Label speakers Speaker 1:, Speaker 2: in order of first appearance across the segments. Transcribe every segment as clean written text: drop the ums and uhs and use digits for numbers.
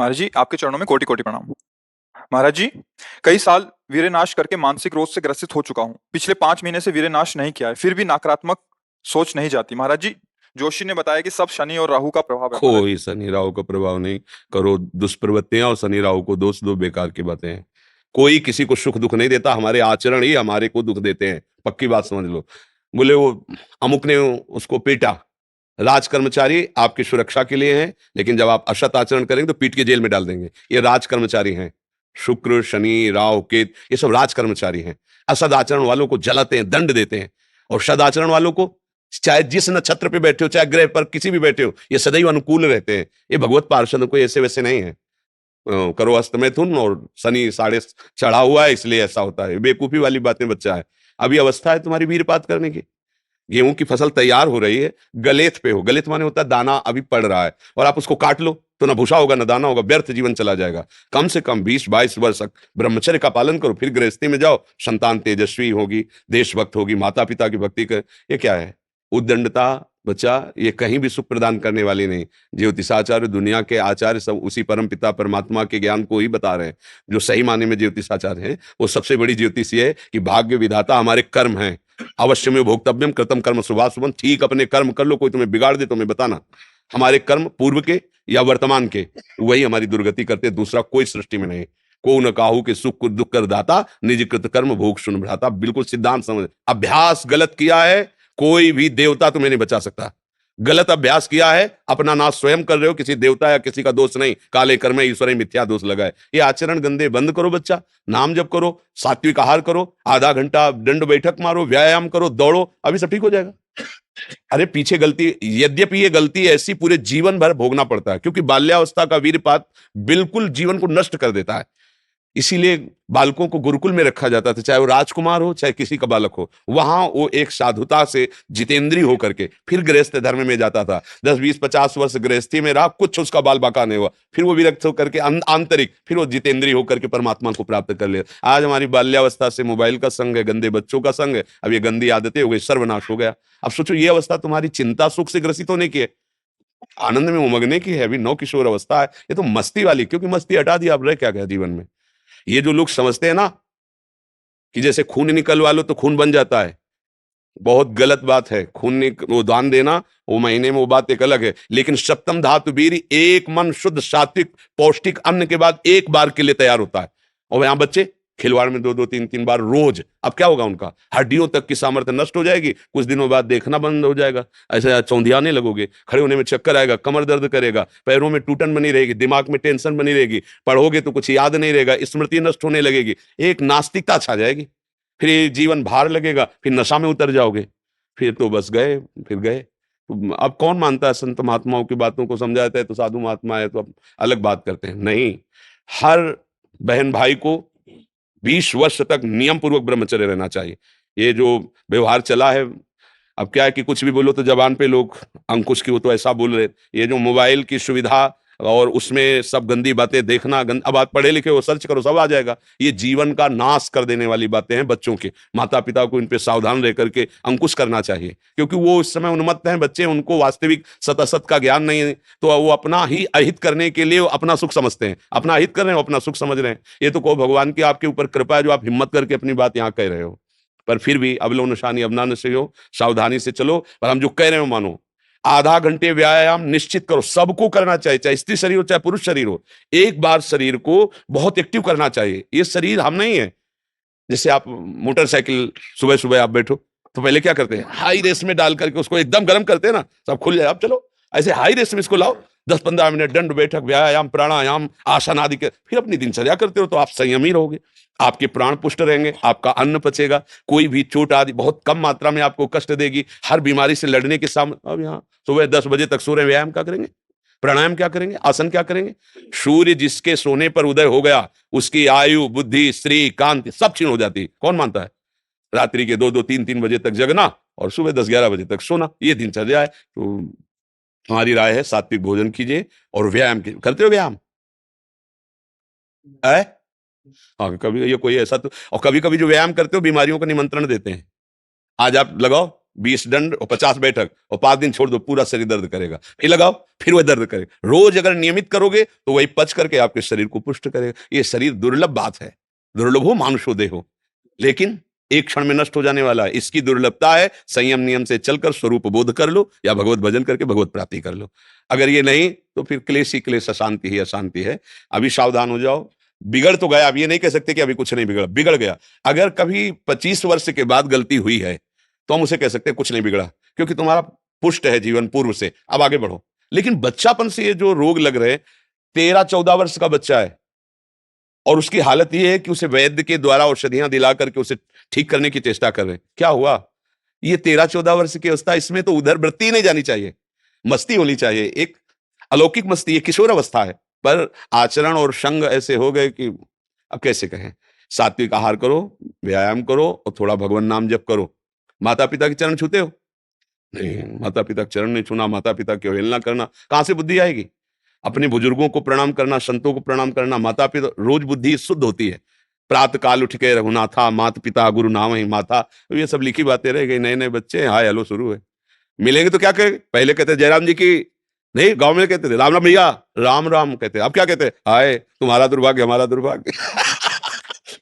Speaker 1: महाराज जी, आपके चरणों में कोटि कोटि प्रणाम। महाराज जी, कई साल वीर्यनाश करके मानसिक रोग से ग्रसित हो चुका हूँ। पिछले 5 महीने से वीर्यनाश नहीं किया है, फिर भी नकारात्मक सोच नहीं जाती। महाराज जी, जोशी ने बताया कि सब शनि और राहु का प्रभाव है। महाराज
Speaker 2: कोई शनि राहु का प्रभाव नहीं। करो दुष्प्रवृत्तियां और शनि राहु को दोष दो, बेकार की बातें हैं। कोई किसी को सुख दुख नहीं देता, हमारे आचरण ही हमारे को दुख देते हैं, पक्की बात समझ लो। बोले वो अमुक ने उसको पीटा, राज कर्मचारी आपकी सुरक्षा के लिए हैं, लेकिन जब आप असत आचरण करेंगे तो पीट के जेल में डाल देंगे। ये राज कर्मचारी हैं। शुक्र शनि राहु केत ये सब राज कर्मचारी हैं। असद आचरण वालों को जलाते हैं, दंड देते हैं, और सद आचरण वालों को, चाहे जिस नक्षत्र पे बैठे हो, चाहे ग्रह पर किसी भी बैठे हो, ये सदैव अनुकूल रहते हैं। ये भगवत पार्षद कोई ऐसे वैसे नहीं है। करो अस्त मिथुन और शनि साढ़े चढ़ा हुआ है, इसलिए ऐसा होता है। बेवकूफी वाली बातें बच्चा है। अभी अवस्था है तुम्हारी वीरपात करने की। गेहूं की फसल तैयार हो रही है, गलेत पे हो। गलेत माने होता है दाना अभी पड़ रहा है, और आप उसको काट लो तो ना भूसा होगा ना दाना होगा, व्यर्थ जीवन चला जाएगा। कम से कम 20-22 वर्ष तक ब्रह्मचर्य का पालन करो, फिर गृहस्थी में जाओ। संतान तेजस्वी होगी, देशभक्त होगी, माता पिता की भक्ति कर। ये क्या है? उद्दंडता बच्चा, ये कहीं भी सुख प्रदान करने वाली नहीं। ज्योतिषाचार्य, दुनिया के आचार्य सब उसी परम पिता परमात्मा के ज्ञान को ही बता रहे हैं। जो सही माने में ज्योतिषाचार्य हैं, वो सबसे बड़ी ज्योतिष ये है कि भाग्य विधाता हमारे कर्म हैं। अवश्य में भोक्तव्यम कृतम कर्म शुभाशुभम। ठीक अपने कर्म कर लो, कोई तुम्हें बिगाड़ दे तो हमें बताना। हमारे कर्म पूर्व के या वर्तमान के, वही हमारी दुर्गति करते, दूसरा कोई सृष्टि में नहीं। को न काहू के सुख दुख कर दाता, निज कृत कर्म भोग सुन भ्राता। बिल्कुल सिद्धांत समझ। अभ्यास गलत किया है, कोई भी देवता तुम्हें नहीं बचा सकता। गलत अभ्यास किया है, अपना नाश स्वयं कर रहे हो, किसी देवता या किसी का दोष नहीं। काले कर्म ईश्वर मिथ्या दोष लगाए। ये आचरण गंदे बंद करो बच्चा। नाम जप करो, सात्विक आहार करो, आधा घंटा दंड बैठक मारो, व्यायाम करो, दौड़ो, अभी सब ठीक हो जाएगा। अरे पीछे गलती, यद्यपि ये गलती ऐसी पूरे जीवन भर भोगना पड़ता है, क्योंकि बाल्यावस्था का वीरपात बिल्कुल जीवन को नष्ट कर देता है। इसीलिए बालकों को गुरुकुल में रखा जाता था, चाहे वो राजकुमार हो चाहे किसी का बालक हो। वहां वो एक साधुता से जितेंद्रीय होकर के फिर गृहस्थ धर्म में जाता था। 10-20-50 वर्ष गृहस्थी में रहा, कुछ उसका बाल बाका नहीं हुआ, फिर वो विरक्त होकर के आंतरिक, फिर वो जितेंद्रीय होकर के परमात्मा को प्राप्त कर लिया। आज हमारी बाल्यावस्था से मोबाइल का संग है, गंदे बच्चों का संग है, अब ये गंदी आदतें हो गई, सर्वनाश हो गया। अब सोचो, ये अवस्था तुम्हारी चिंता सुख से ग्रसित होने की है, आनंद में उमगने की है। अभी नौ किशोर अवस्था है, ये तो मस्ती वाली, क्योंकि मस्ती हटा दी, अब रह क्या गया जीवन में। ये जो लोग समझते हैं ना कि जैसे खून निकलवा लो तो खून बन जाता है, बहुत गलत बात है। वो दान देना, वो महीने में वो बात एक अलग है, लेकिन सप्तम धातु वीर, एक मन शुद्ध सात्विक पौष्टिक अन्न के बाद एक बार के लिए तैयार होता है। और यहाँ बच्चे खिलवाड़ में 2-2 3-3 बार रोज, अब क्या होगा? उनका हड्डियों तक की सामर्थ्य नष्ट हो जाएगी, कुछ दिनों बाद देखना बंद हो जाएगा, ऐसे चौंधियाने लगोगे, खड़े होने में चक्कर आएगा, कमर दर्द करेगा, पैरों में टूटन बनी रहेगी, दिमाग में टेंशन बनी रहेगी, पढ़ोगे तो कुछ याद नहीं रहेगा, स्मृति नष्ट होने लगेगी, एक नास्तिकता छा जाएगी, फिर ये जीवन भार लगेगा, फिर नशा में उतर जाओगे, फिर तो बस गए, फिर गए। तो अब कौन मानता है संत महात्माओं की बातों को? समझाते हैं तो साधु महात्मा है तो अब अलग बात करते हैं। नहीं, हर बहन भाई को 20 वर्ष तक नियम पूर्वक ब्रह्मचर्य रहना चाहिए। ये जो व्यवहार चला है, अब क्या है कि कुछ भी बोलो तो जबान पे लोग अंकुश की, वो तो ऐसा बोल रहे। ये जो मोबाइल की सुविधा और उसमें सब गंदी बातें देखना, अब आप पढ़े लिखे हो, सर्च करो, सब आ जाएगा। ये जीवन का नाश कर देने वाली बातें हैं बच्चों के। माता पिता को इन पे सावधान रह करके अंकुश करना चाहिए, क्योंकि वो इस समय उन्मत्त हैं बच्चे, उनको वास्तविक सत असत का ज्ञान नहीं है, तो वो अपना ही अहित करने के लिए अपना सुख समझते हैं। अपना अहित कर रहे हो, अपना सुख समझ रहे हैं। ये तो को भगवान की आपके ऊपर कृपा है जो आप हिम्मत करके अपनी बात यहाँ कह रहे हो। पर फिर भी अबलो नशानी अबना नशे हो, सावधानी से चलो। पर हम जो कह रहे हो मानो, आधा घंटे व्यायाम निश्चित करो, सबको करना चाहिए, चाहे स्त्री शरीर हो चाहे पुरुष शरीर हो। एक बार शरीर को बहुत एक्टिव करना चाहिए। ये शरीर हम नहीं है। जैसे आप मोटरसाइकिल सुबह सुबह आप बैठो तो पहले क्या करते हैं? हाई रेस में डाल करके उसको एकदम गर्म करते हैं ना, सब खुल जाए। अब चलो ऐसे हाई रेस में इसको लाओ, 10-15 मिनट दंड बैठक व्यायाम प्राणायाम आसन आदि के, फिर अपनी दिनचर्या करते हो तो आप संयमी रहोगे, आपके प्राण पुष्ट रहेंगे, आपका अन्न पचेगा, कोई भी चोट आदि बहुत कम मात्रा में आपको कष्ट देगी। हर बीमारी से लड़ने के सामने। अब यहाँ सुबह 10 बजे तक सो रहे, व्यायाम क्या करेंगे? प्राणायाम क्या करेंगे? आसन क्या करेंगे? सूर्य जिसके सोने पर उदय हो गया, उसकी आयु बुद्धि स्त्री कांति सब क्षीण हो जाती है। कौन मानता है? रात्रि के 2-2 3-3 बजे तक जगना और सुबह 10-11 बजे तक सोना, ये दिनचर्या है। तो हमारी राय है सात्विक भोजन कीजिए और व्यायाम कीजिए। करते हो व्यायाम? है? हाँ, कभी ये कोई ऐसा तो, और कभी कभी जो व्यायाम करते हो बीमारियों का निमंत्रण देते हैं। आज आप लगाओ 20 दंड और 50 बैठक और 5 दिन छोड़ दो, पूरा शरीर दर्द करेगा। फिर लगाओ, फिर वह दर्द करेगा। रोज अगर नियमित करोगे तो वही पच करके आपके शरीर को पुष्ट करेगा। ये शरीर दुर्लभ बात है, दुर्लभो मानुषो देहो, लेकिन एक क्षण में नष्ट हो जाने वाला है। इसकी दुर्लभता है संयम नियम से चलकर स्वरूप बोध कर लो या भगवत भजन करके भगवत प्राप्ति कर लो। अगर ये नहीं तो फिर क्लेश ही क्लेश, अशांति ही अशांति है। अभी सावधान हो जाओ। बिगड़ तो गया, अब ये नहीं कह सकते कि अभी कुछ नहीं बिगड़ा, बिगड़ गया। अगर कभी 25 वर्ष के बाद गलती हुई है तो हम उसे कह सकते हैं कुछ नहीं बिगड़ा, क्योंकि तुम्हारा पुष्ट है जीवन पूर्व से, अब आगे बढ़ो। लेकिन बच्चापन से ये जो रोग लग रहे, 13-14 वर्ष का बच्चा है और उसकी हालत ये है कि उसे वैद्य के द्वारा औषधियां दिला करके उसे ठीक करने की चेष्टा कर रहे हैं। क्या हुआ? ये 13-14 वर्ष की अवस्था, इसमें तो उधर वृत्ति ही नहीं जानी चाहिए, मस्ती होनी चाहिए, एक अलौकिक मस्ती, ये किशोर अवस्था है। पर आचरण और संग ऐसे हो गए कि अब कैसे कहें। सात्विक आहार करो, व्यायाम करो और थोड़ा भगवान नाम जप करो। माता पिता के चरण छूते हो? नहीं, माता पिता के चरण नहीं छूना, माता पिता की अवहेलना करना, कहां से बुद्धि आएगी? अपने बुजुर्गों को प्रणाम करना, संतों को प्रणाम करना, माता पिता, रोज बुद्धि शुद्ध होती है। प्रातः काल उठ के रघुनाथा, मात पिता गुरु नाम ही माता, तो ये सब लिखी बातें रह गई। नए नए बच्चे हाय हेलो शुरू है, मिलेंगे तो क्या कहे? पहले कहते जयराम जी की, नहीं गांव में कहते थे राम राम भैया, राम राम कहते। अब क्या कहते? हाय तुम्हारा दुर्भाग्य हमारा दुर्भाग्य।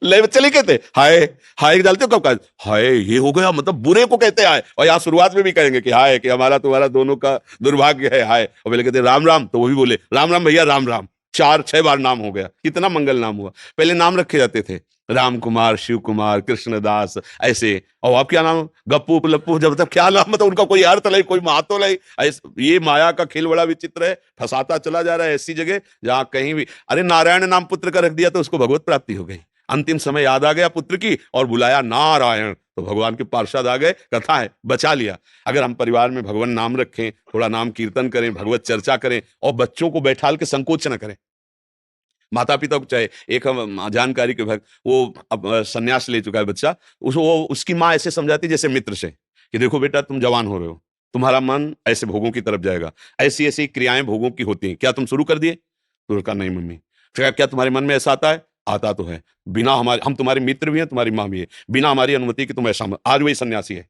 Speaker 2: ले बच्चे नहीं कहते हाय, हाय डालते हो कब का? हाय ये हो गया, मतलब बुरे को कहते हैं हाय, और यहाँ शुरुआत में भी कहेंगे कि हाय, कि हमारा तुम्हारा दोनों का दुर्भाग्य है हाय। और पहले कहते राम राम, तो वो भी बोले राम राम भैया राम राम। 4-6 बार नाम हो गया, कितना मंगल नाम हुआ। पहले नाम रखे जाते थे, राम कुमार, शिव कुमार, कृष्णदास, ऐसे। और आप क्या नाम? गप्पू लप्पू, जब तक क्या नाम, मतलब उनका कोई अर्थ नहीं, कोई महत्व नहीं। ये माया का खेल बड़ा विचित्र है, फंसाता चला जा रहा है ऐसी जगह जहां कहीं भी। अरे नारायण नाम पुत्र का रख दिया तो उसको भगवत प्राप्ति हो गई। अंतिम समय याद आ गया पुत्र की और बुलाया नारायण, तो भगवान के पार्षद आ गए, कथा है, बचा लिया। अगर हम परिवार में भगवान नाम रखें, थोड़ा नाम कीर्तन करें, भगवत चर्चा करें और बच्चों को बैठाल के संकोच न करें। माता पिता को चाहे, एक हम जानकारी के भाग, वो अब संन्यास ले चुका है बच्चा, उसकी माँ ऐसे समझाती जैसे मित्र से कि देखो बेटा तुम जवान हो रहे हो, तुम्हारा मन ऐसे भोगों की तरफ जाएगा, ऐसी ऐसी क्रियाएं भोगों की होती हैं, क्या तुम शुरू कर दिए? तो कहा नहीं मम्मी। फिर क्या तुम्हारे मन में ऐसा आता है? आता तो है, बिना हमारे, हम तुम्हारे मित्र भी हैं, तुम्हारी माँ भी है, बिना हमारी अनुमति कि तुम ऐसा आज वही सन्यासी है।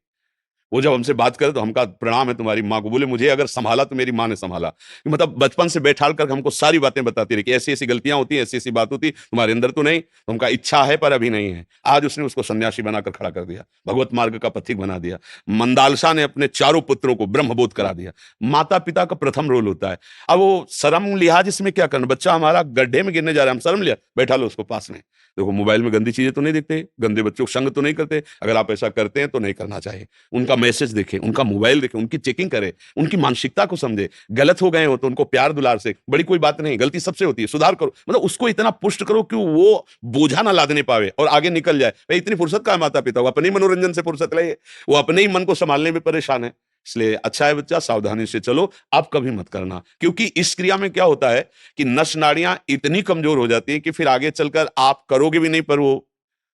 Speaker 2: वो जब हमसे बात करे तो हमका प्रणाम है तुम्हारी माँ को। बोले मुझे अगर संभाला तो मेरी माँ ने संभाला। मतलब बचपन से बैठाल कर हमको सारी बातें बताती रही कि ऐसी ऐसी गलतियां होती हैं, ऐसी ऐसी बात होती, तुम्हारे अंदर तो नहीं, तुमका इच्छा है पर अभी नहीं है। आज उसने उसको सन्यासी बनाकर खड़ा कर दिया, भगवत मार्ग का पथिक बना दिया। मंदालसा ने अपने चारों पुत्रों को ब्रह्मबोध करा दिया। माता पिता का प्रथम रोल होता है। अब वो शर्म लिहाज इसमें क्या करना, बच्चा हमारा गड्ढे में गिरने जा रहा है, हम शर्म लिया, बैठा लो उसको पास में। देखो मोबाइल में गंदी चीजें तो नहीं देखते, गंदे बच्चों को संग तो नहीं करते, अगर आप ऐसा करते हैं तो नहीं करना चाहिए। उनका मैसेज देखें, उनका मोबाइल देखें, उनकी चेकिंग करें, उनकी मानसिकता को समझे। गलत हो गए हो तो उनको प्यार दुलार से, बड़ी कोई बात नहीं, गलती सबसे होती है, सुधार करो। मतलब उसको इतना पुष्ट करो कि वो बोझा ना लादने पावे और आगे निकल जाए। भाई इतनी फुर्सत का है माता पिता को, अपने ही मनोरंजन से फुर्सत ले, वो अपने ही मन को संभालने में परेशान है। इसलिए अच्छा है बच्चा, सावधानी से चलो, आप कभी मत करना। क्योंकि इस क्रिया में क्या होता है कि नस नाड़ियां इतनी कमजोर हो जाती है कि फिर आगे चलकर आप करोगे भी नहीं, पर वो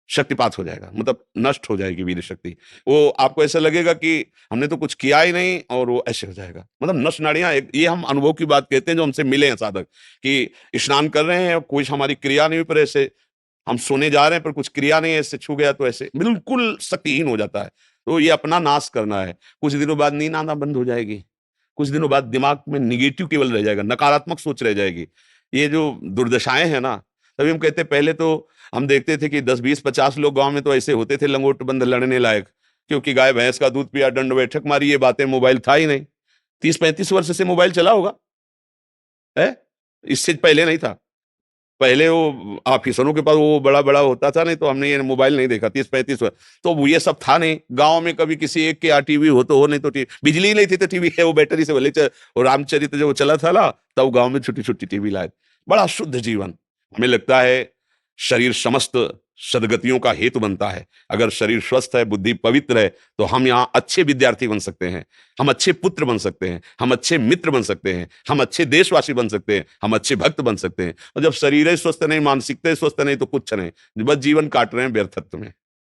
Speaker 2: शक्तिपात हो जाएगा, मतलब नष्ट हो जाएगी वीर शक्ति। वो आपको ऐसा लगेगा कि हमने तो कुछ किया ही नहीं, और वो ऐसे हो जाएगा। मतलब नस नाड़ियां, ये हम अनुभव की बात कहते हैं जो हमसे मिले हैं साधक, कि स्नान कर रहे हैं, कोई हमारी क्रिया नहीं, पर ऐसे हम सोने जा रहे हैं पर कुछ क्रिया नहीं है, ऐसे छू गया तो ऐसे बिल्कुल शक्तिहीन हो जाता है। तो ये अपना नाश करना है। कुछ दिनों बाद नींद आना बंद हो जाएगी, कुछ दिनों बाद दिमाग में निगेटिव केवल रह जाएगा, नकारात्मक सोच रह जाएगी। ये जो दुर्दशाएं हैं ना, तभी हम कहते, पहले तो हम देखते थे कि 10-20-50 लोग गांव में तो ऐसे होते थे लंगोट बंद लड़ने लायक, क्योंकि गाय भैंस का दूध पिया, दंड बैठक मारी, ये बातें, मोबाइल था ही नहीं। 30-35 वर्ष से मोबाइल चला होगा है, इससे पहले नहीं था। पहले वो ऑफिसरों के पास वो बड़ा बड़ा होता था, नहीं तो हमने ये मोबाइल नहीं देखा 30-35 वर्ष। तो वो ये सब था नहीं, गांव में कभी किसी एक के यहाँ टीवी हो तो हो, नहीं तो बिजली ही नहीं थी तो टीवी है, वो बैटरी से भले वो रामचरित्र जब वो चला था ना, तब गांव में छोटी छोटी टीवी लाए। बड़ा शुद्ध जीवन। हमें लगता है शरीर समस्त सदगतियों का हेतु बनता है। अगर शरीर स्वस्थ है, बुद्धि पवित्र है, तो हम यहाँ अच्छे विद्यार्थी बन सकते हैं, हम अच्छे पुत्र बन सकते हैं, हम अच्छे मित्र बन सकते हैं, हम अच्छे देशवासी बन सकते हैं, हम अच्छे भक्त बन सकते हैं। और जब शरीर ही स्वस्थ नहीं, मानसिकता स्वस्थ नहीं, तो कुछ नहीं, बस जीवन काट रहे हैं व्यर्थत्व में।